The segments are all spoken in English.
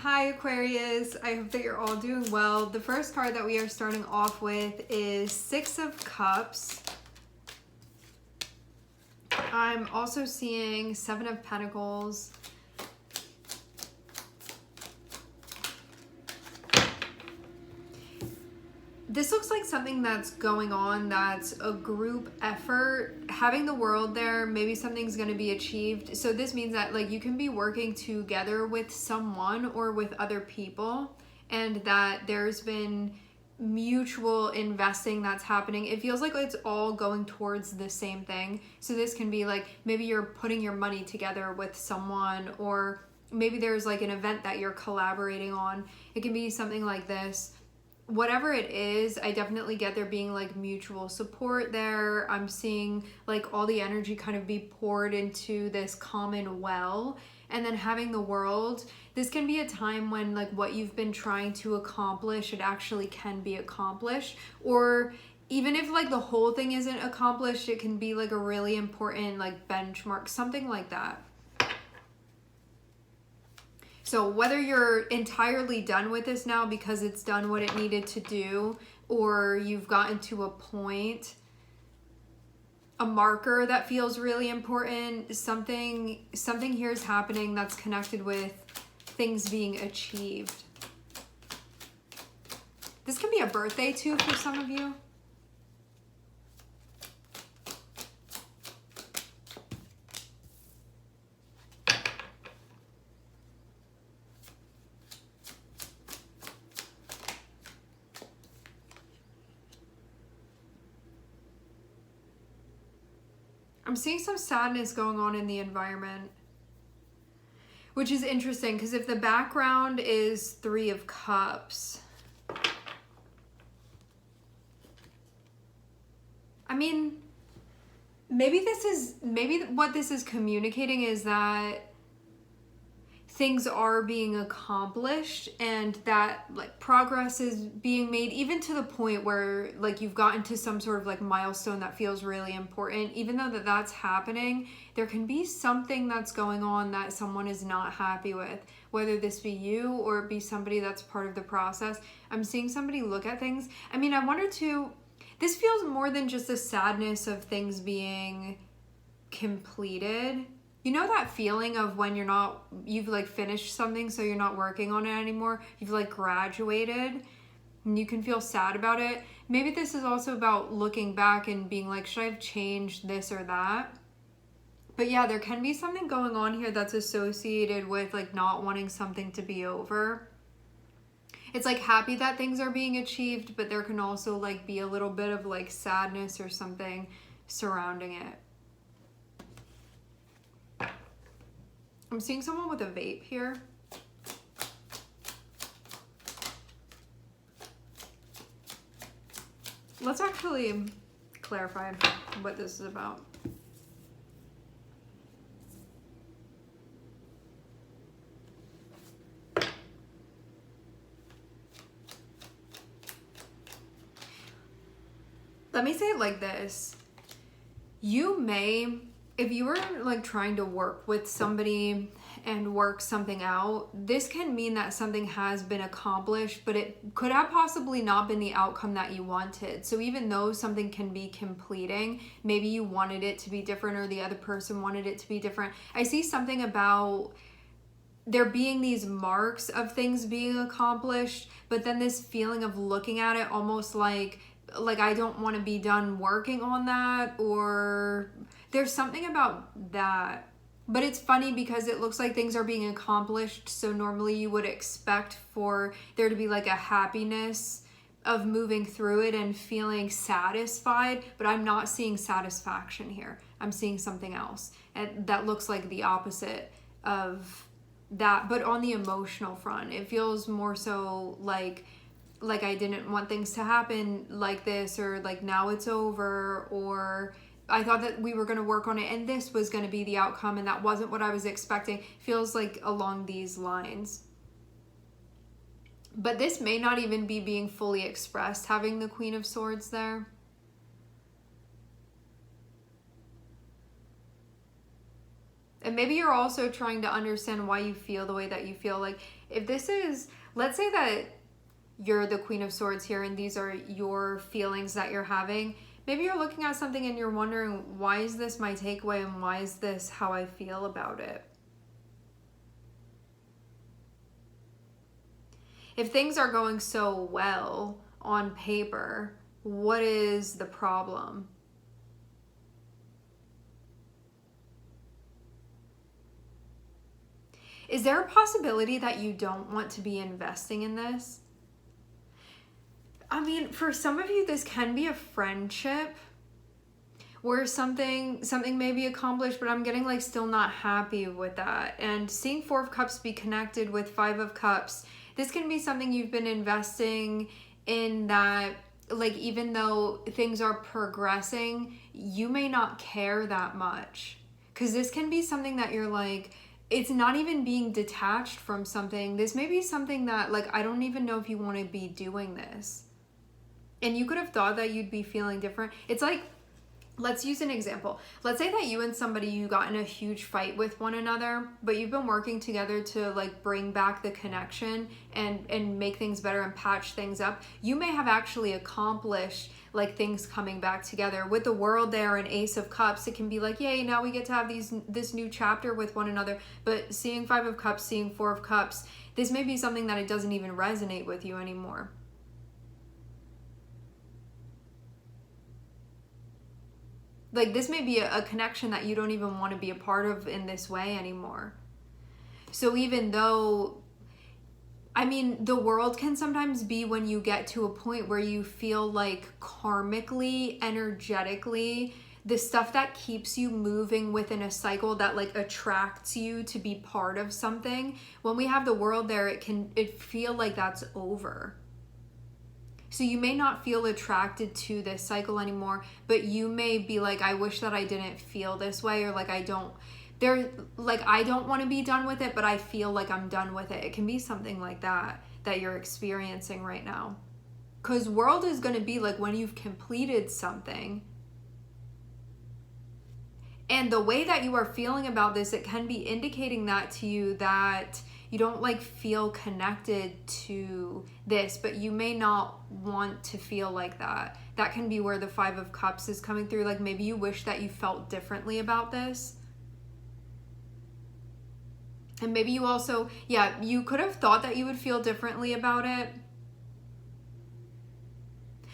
Hi Aquarius, I hope that you're all doing well. The first card that we are starting off with is Six of Cups. I'm also seeing Seven of Pentacles. This looks like something that's going on, that's a group effort. Having the world there, maybe something's going to be achieved. So this means that like you can be working together with someone or with other people, and that there's been mutual investing that's happening. It feels like it's all going towards the same thing. So this can be like maybe you're putting your money together with someone, or maybe there's like an event that you're collaborating on. It can be something like this. Whatever it is, I definitely get there being like mutual support there. I'm seeing like all the energy kind of be poured into this common well, and then having the world. This can be a time when like what you've been trying to accomplish, it actually can be accomplished. Or even if like the whole thing isn't accomplished, it can be like a really important like benchmark, something like that. So whether you're entirely done with this now because it's done what it needed to do, or you've gotten to a point, a marker that feels really important, something here is happening that's connected with things being achieved. This can be a birthday too for some of you. I'm seeing some sadness going on in the environment, which is interesting because if the background is Three of Cups, I mean, maybe what this is communicating is that things are being accomplished and that like progress is being made, even to the point where like you've gotten to some sort of like milestone that feels really important. Even though that's happening, there can be something that's going on that someone is not happy with, whether this be you or it be somebody that's part of the process. I'm seeing somebody look at things. I mean, I wonder too, this feels more than just a sadness of things being completed. You know that feeling of when you've like finished something, so you're not working on it anymore, you've like graduated, and you can feel sad about it. Maybe this is also about looking back and being like, should I have changed this or that? But yeah, there can be something going on here that's associated with like not wanting something to be over. It's like happy that things are being achieved, but there can also like be a little bit of like sadness or something surrounding it. I'm seeing someone with a vape here. Let's actually clarify what this is about. Let me say it like this. You may, if you were like trying to work with somebody and work something out, this can mean that something has been accomplished, but it could have possibly not been the outcome that you wanted. So even though something can be completing, maybe you wanted it to be different or the other person wanted it to be different. I see something about there being these marks of things being accomplished, but then this feeling of looking at it almost like I don't want to be done working on that, or there's something about that. But it's funny because it looks like things are being accomplished, so normally you would expect for there to be like a happiness of moving through it and feeling satisfied, but I'm not seeing satisfaction here. I'm seeing something else, and that looks like the opposite of that, but on the emotional front. It feels more so like I didn't want things to happen like this, or like now it's over, or I thought that we were going to work on it and this was going to be the outcome and that wasn't what I was expecting. Feels like along these lines. But this may not even be being fully expressed, having the Queen of Swords there. And maybe you're also trying to understand why you feel the way that you feel. Like, if this is, let's say that you're the Queen of Swords here and these are your feelings that you're having. Maybe you're looking at something and you're wondering, why is this my takeaway and why is this how I feel about it? If things are going so well on paper, what is the problem? Is there a possibility that you don't want to be investing in this? I mean, for some of you, this can be a friendship where something may be accomplished, but I'm getting like still not happy with that. And seeing Four of Cups be connected with Five of Cups, this can be something you've been investing in that, like, even though things are progressing, you may not care that much. Because this can be something that you're like, it's not even being detached from something. This may be something that, like, I don't even know if you want to be doing this. And you could have thought that you'd be feeling different. It's like, let's use an example. Let's say that you and somebody, you got in a huge fight with one another, but you've been working together to like bring back the connection and make things better and patch things up. You may have actually accomplished like things coming back together. With the World there and Ace of Cups, it can be like, yay, now we get to have this new chapter with one another. But seeing Five of Cups, seeing Four of Cups, this may be something that it doesn't even resonate with you anymore. Like, this may be a connection that you don't even want to be a part of in this way anymore. So even though, I mean, the World can sometimes be when you get to a point where you feel like karmically, energetically, the stuff that keeps you moving within a cycle that like attracts you to be part of something. When we have the World there, it feel like that's over. So you may not feel attracted to this cycle anymore, but you may be like, I wish that I didn't feel this way, or like I don't want to be done with it, but I feel like I'm done with it. It can be something like that you're experiencing right now. Because World is going to be like when you've completed something. And the way that you are feeling about this, it can be indicating that to you that you don't like feel connected to this, but you may not want to feel like that. That can be where the Five of Cups is coming through. Like maybe you wish that you felt differently about this. And maybe you also, you could have thought that you would feel differently about it.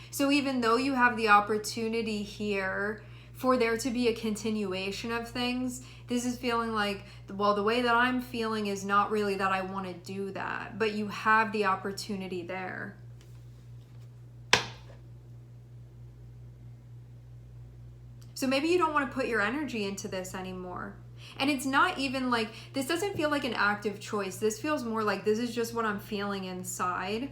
So even though you have the opportunity here for there to be a continuation of things, this is feeling like, well, the way that I'm feeling is not really that I want to do that, but you have the opportunity there. So maybe you don't want to put your energy into this anymore. And it's not even like, this doesn't feel like an active choice. This feels more like this is just what I'm feeling inside.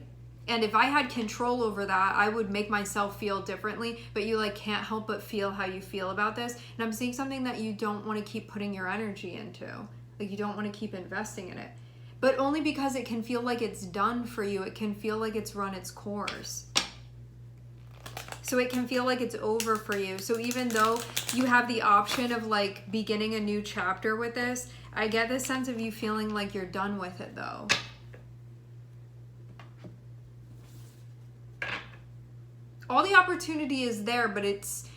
And if I had control over that, I would make myself feel differently, but you like can't help but feel how you feel about this. And I'm seeing something that you don't want to keep putting your energy into. Like you don't want to keep investing in it. But only because it can feel like it's done for you. It can feel like it's run its course. So it can feel like it's over for you. So even though you have the option of like beginning a new chapter with this, I get this sense of you feeling like you're done with it though. All the opportunity is there, but it's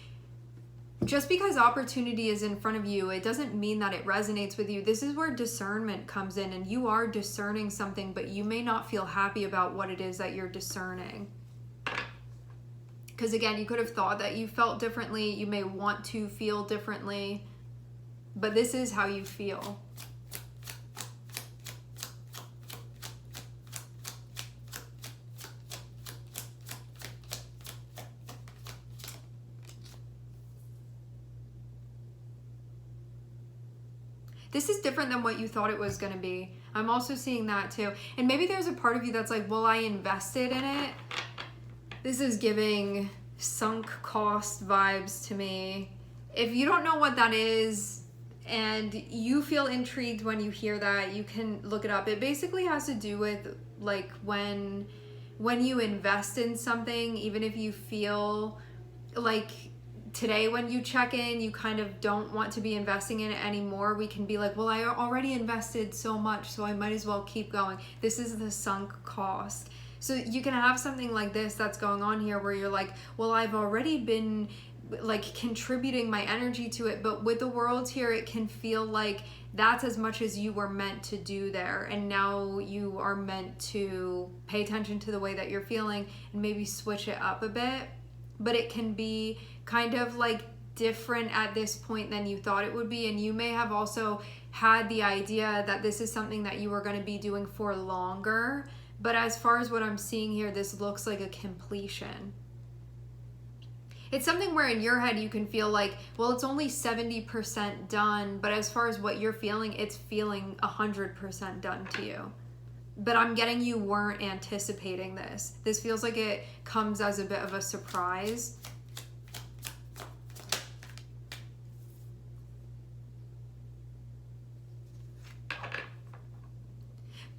just because opportunity is in front of you, it doesn't mean that it resonates with you. This is where discernment comes in, and you are discerning something, but you may not feel happy about what it is that you're discerning. Because again, you could have thought that you felt differently. You may want to feel differently, but this is how you feel. This is different than what you thought it was going to be. I'm also seeing that too. And maybe there's a part of you that's like, well, I invested in it. This is giving sunk cost vibes to me. If you don't know what that is and you feel intrigued when you hear that, you can look it up. It basically has to do with like when you invest in something, even if you feel like today when you check in, you kind of don't want to be investing in it anymore. We can be like, well, I already invested so much, so I might as well keep going. This is the sunk cost. So you can have something like this that's going on here where you're like, well, I've already been like contributing my energy to it, but with the world here, it can feel like that's as much as you were meant to do there, and now you are meant to pay attention to the way that you're feeling and maybe switch it up a bit. But it can be kind of like different at this point than you thought it would be, and you may have also had the idea that this is something that you were going to be doing for longer, but as far as what I'm seeing here, this looks like a completion. It's something where in your head you can feel like, well, it's only 70% done, but as far as what you're feeling, it's feeling 100% done to you. But I'm getting you weren't anticipating this. This feels like it comes as a bit of a surprise.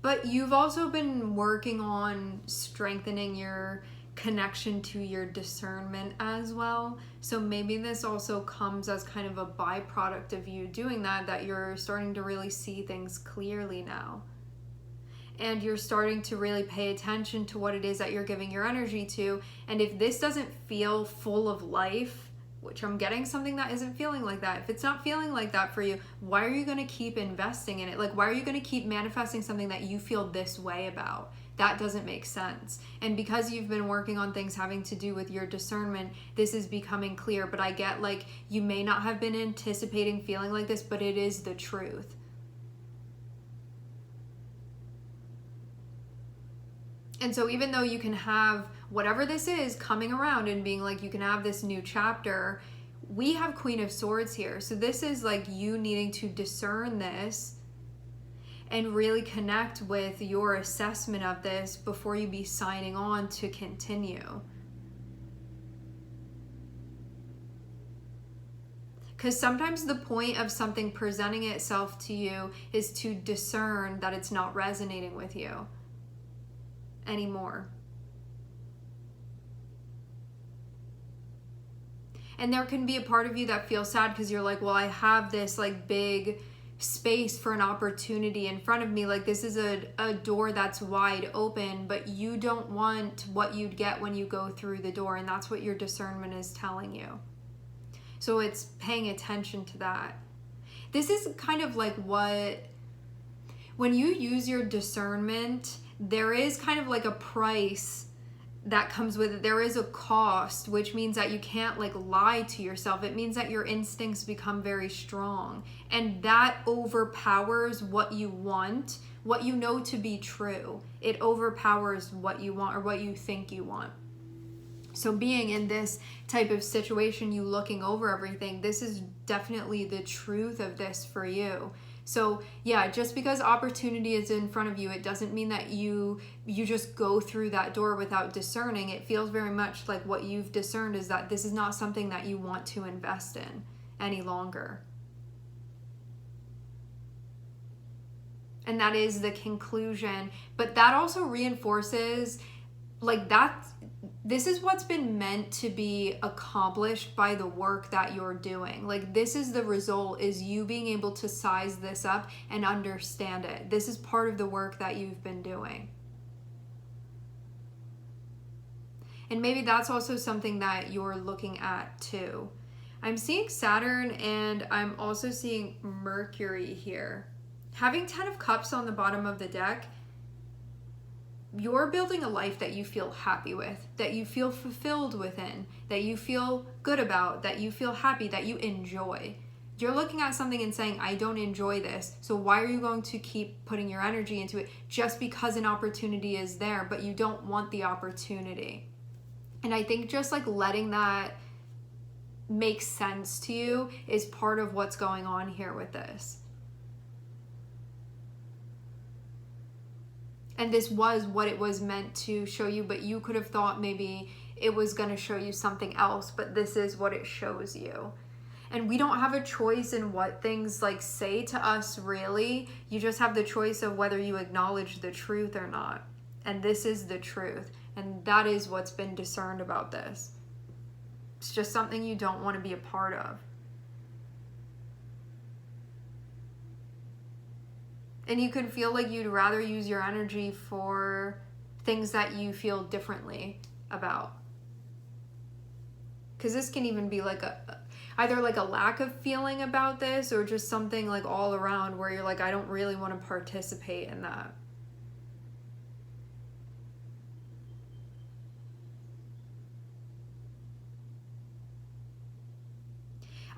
But you've also been working on strengthening your connection to your discernment as well. So maybe this also comes as kind of a byproduct of you doing that you're starting to really see things clearly now. And you're starting to really pay attention to what it is that you're giving your energy to. And if this doesn't feel full of life, which I'm getting something that isn't feeling like that. If it's not feeling like that for you, why are you going to keep investing in it? Like, why are you going to keep manifesting something that you feel this way about? That doesn't make sense. And because you've been working on things having to do with your discernment, this is becoming clear. But I get like you may not have been anticipating feeling like this, but it is the truth. And so even though you can have whatever this is coming around and being like, you can have this new chapter, we have Queen of Swords here. So this is like you needing to discern this and really connect with your assessment of this before you be signing on to continue. Because sometimes the point of something presenting itself to you is to discern that it's not resonating with you anymore. And there can be a part of you that feels sad because you're like, well, I have this like big space for an opportunity in front of me. Like this is a door that's wide open, but you don't want what you'd get when you go through the door. And that's what your discernment is telling you. So it's paying attention to that. This is kind of like when you use your discernment, there is kind of like a price that comes with it. There is a cost, which means that you can't like lie to yourself. It means that your instincts become very strong, and that overpowers what you want, what you know to be true. It overpowers what you want or what you think you want. So being in this type of situation, you looking over everything, this is definitely the truth of this for you. So yeah, just because opportunity is in front of you, it doesn't mean that you just go through that door without discerning. It feels very much like what you've discerned is that this is not something that you want to invest in any longer. And that is the conclusion. But that also reinforces like that. This is what's been meant to be accomplished by the work that you're doing. Like this is the result, is you being able to size this up and understand it. This is part of the work that you've been doing. And maybe that's also something that you're looking at too. I'm seeing Saturn and I'm also seeing Mercury here. Having 10 of Cups on the bottom of the deck, you're building a life that you feel happy with, that you feel fulfilled within, that you feel good about, that you feel happy, that you enjoy. You're looking at something and saying, I don't enjoy this. So why are you going to keep putting your energy into it just because an opportunity is there, but you don't want the opportunity? And I think just like letting that make sense to you is part of what's going on here with this. And this was what it was meant to show you, but you could have thought maybe it was going to show you something else, but this is what it shows you. And we don't have a choice in what things like say to us, really. You just have the choice of whether you acknowledge the truth or not. And this is the truth. And that is what's been discerned about this. It's just something you don't want to be a part of. And you could feel like you'd rather use your energy for things that you feel differently about. Because this can even be like either like a lack of feeling about this, or just something like all around where you're like, I don't really want to participate in that.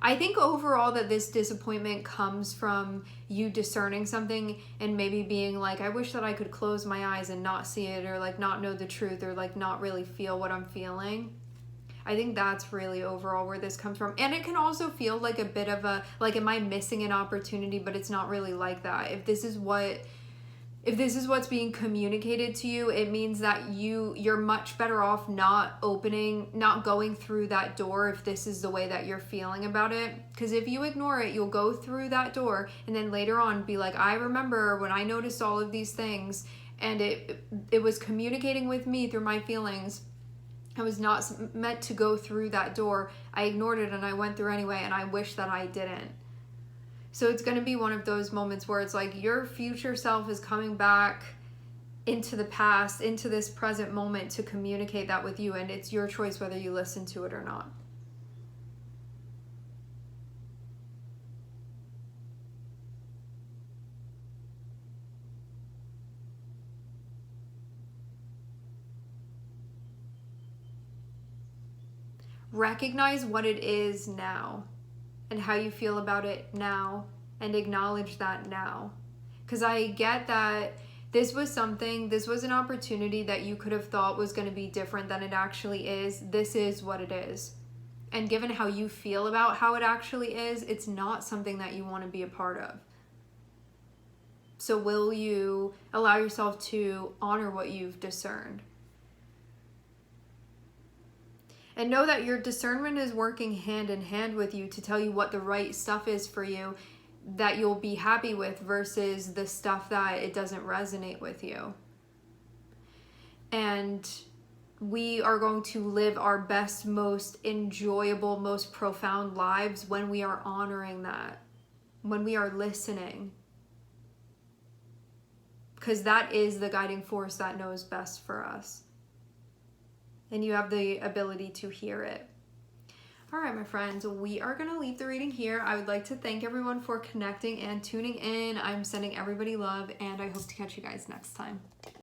I think overall that this disappointment comes from you discerning something and maybe being like, I wish that I could close my eyes and not see it, or like not know the truth, or like not really feel what I'm feeling. I think that's really overall where this comes from. And it can also feel like a bit of a, like, am I missing an opportunity? But it's not really like that. If this is what's being communicated to you, it means that you're much better off not going through that door if this is the way that you're feeling about it. Because if you ignore it, you'll go through that door and then later on be like, I remember when I noticed all of these things and it was communicating with me through my feelings. I was not meant to go through that door. I ignored it and I went through anyway, and I wish that I didn't. So it's going to be one of those moments where it's like your future self is coming back into the past, into this present moment to communicate that with you, and it's your choice whether you listen to it or not. Recognize what it is now and how you feel about it now, and acknowledge that now. Because I get that this was an opportunity that you could have thought was going to be different than it actually is. This is what it is. And given how you feel about how it actually is, it's not something that you want to be a part of. So will you allow yourself to honor what you've discerned? And know that your discernment is working hand in hand with you to tell you what the right stuff is for you that you'll be happy with versus the stuff that it doesn't resonate with you. And we are going to live our best, most enjoyable, most profound lives when we are honoring that, when we are listening. Because that is the guiding force that knows best for us. And you have the ability to hear it. All right, my friends, we are going to leave the reading here. I would like to thank everyone for connecting and tuning in. I'm sending everybody love, and I hope to catch you guys next time.